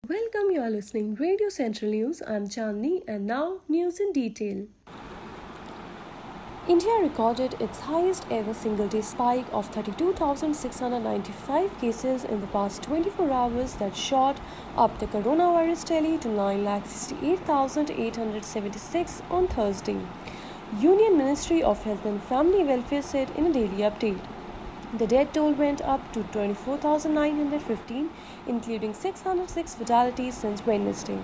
Welcome, you are listening Radio Central News. I'm Chandni, and now news in detail. India recorded its highest ever single-day spike of 32,695 cases in the past 24 hours that shot up the coronavirus tally to 9,68,876 on Thursday. Union Ministry of Health and Family Welfare said in a daily update. The death toll went up to 24,915, including 606 fatalities since Wednesday.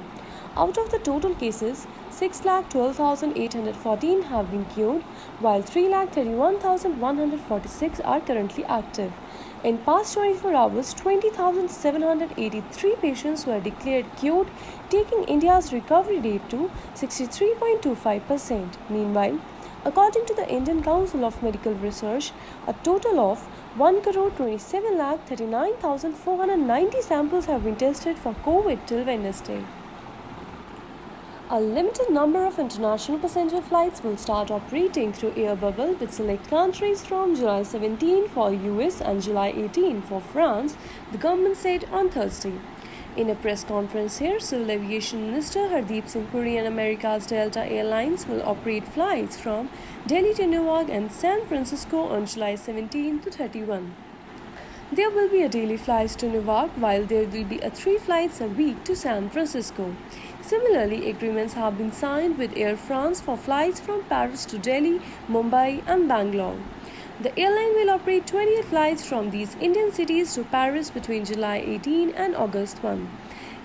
Out of the total cases, 6,12,814 have been cured, while 3,31,146 are currently active. In past 24 hours, 20,783 patients were declared cured, taking India's recovery rate to 63.25%. Meanwhile, according to the Indian Council of Medical Research, a total of 1,27,39,490 samples have been tested for COVID till Wednesday. A limited number of international passenger flights will start operating through air bubble with select countries from July 17 for US and July 18 for France, the government said on Thursday. In a press conference here, Civil Aviation Minister Hardeep Singh Puri and America's Delta Airlines will operate flights from Delhi to Newark and San Francisco on July 17 to 31. There will be a daily flight to Newark, while there will be 3 flights a week to San Francisco. Similarly, agreements have been signed with Air France for flights from Paris to Delhi, Mumbai and Bangalore. The airline will operate 28 flights from these Indian cities to Paris between July 18 and August 1.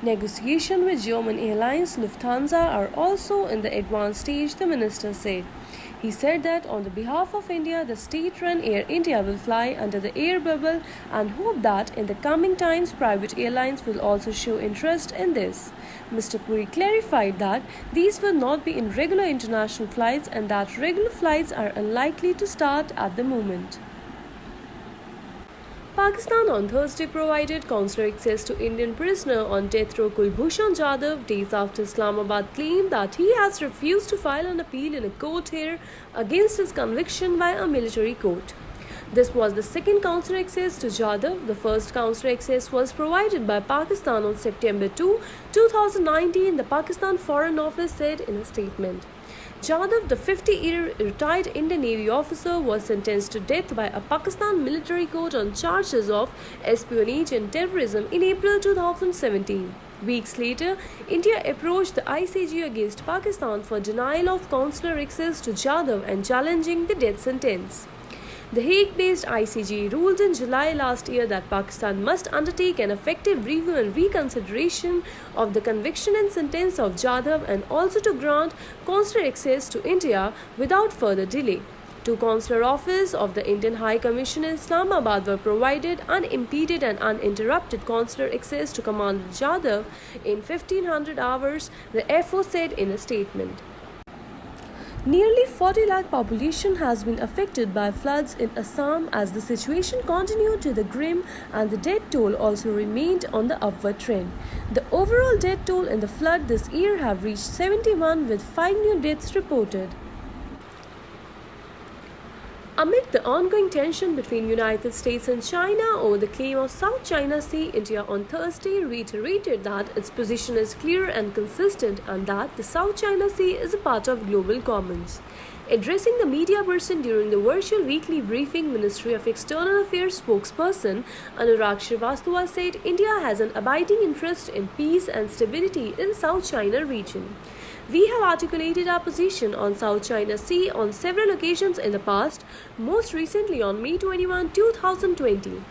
Negotiations with German airlines Lufthansa are also in the advanced stage, the minister said. He said that on the behalf of India, the state-run Air India will fly under the air bubble and hope that in the coming times, private airlines will also show interest in this. Mr. Puri clarified that these will not be in regular international flights and that regular flights are unlikely to start at the moment. Pakistan on Thursday provided consular access to Indian prisoner on death row Kulbhushan Jadhav days after Islamabad claimed that he has refused to file an appeal in a court here against his conviction by a military court. This was the second consular access to Jadhav. The first consular access was provided by Pakistan on September 2, 2019, the Pakistan Foreign Office said in a statement. Jadhav, the 50-year retired Indian Navy officer, was sentenced to death by a Pakistan military court on charges of espionage and terrorism in April 2017. Weeks later, India approached the ICJ against Pakistan for denial of consular access to Jadhav and challenging the death sentence. The Hague-based ICJ ruled in July last year that Pakistan must undertake an effective review and reconsideration of the conviction and sentence of Jadhav and also to grant consular access to India without further delay. 2 consular offices of the Indian High Commission in Islamabad were provided unimpeded and uninterrupted consular access to Commander Jadhav in 1500 hours, the FO said in a statement. Nearly 40 lakh population has been affected by floods in Assam as the situation continued to the grim and the death toll also remained on the upward trend. The overall death toll in the flood this year have reached 71 with 5 new deaths reported. Amid the ongoing tension between United States and China over the claim of South China Sea, India on Thursday reiterated that its position is clear and consistent and that the South China Sea is a part of global commons. Addressing the media person during the virtual weekly briefing, Ministry of External Affairs spokesperson Anurag Srivastava said India has an abiding interest in peace and stability in South China region. We have articulated our position on South China Sea on several occasions in the past, most recently on May 21, 2020.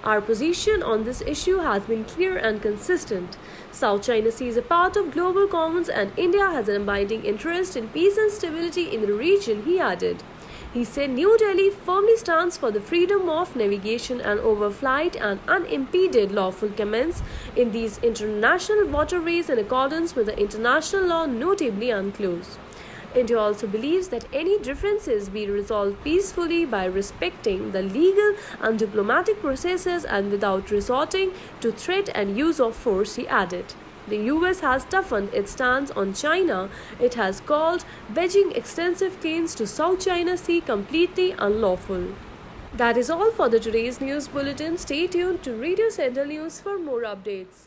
Our position on this issue has been clear and consistent. South China Sea is a part of global commons and India has an abiding interest in peace and stability in the region, he added. He said New Delhi firmly stands for the freedom of navigation and overflight and unimpeded lawful commerce in these international waterways in accordance with the international law, notably UNCLOS. India also believes that any differences be resolved peacefully by respecting the legal and diplomatic processes and without resorting to threat and use of force, he added. The US has toughened its stance on China. It has called Beijing extensive claims to South China Sea completely unlawful. That is all for the today's news bulletin. Stay tuned to Radio Central News for more updates.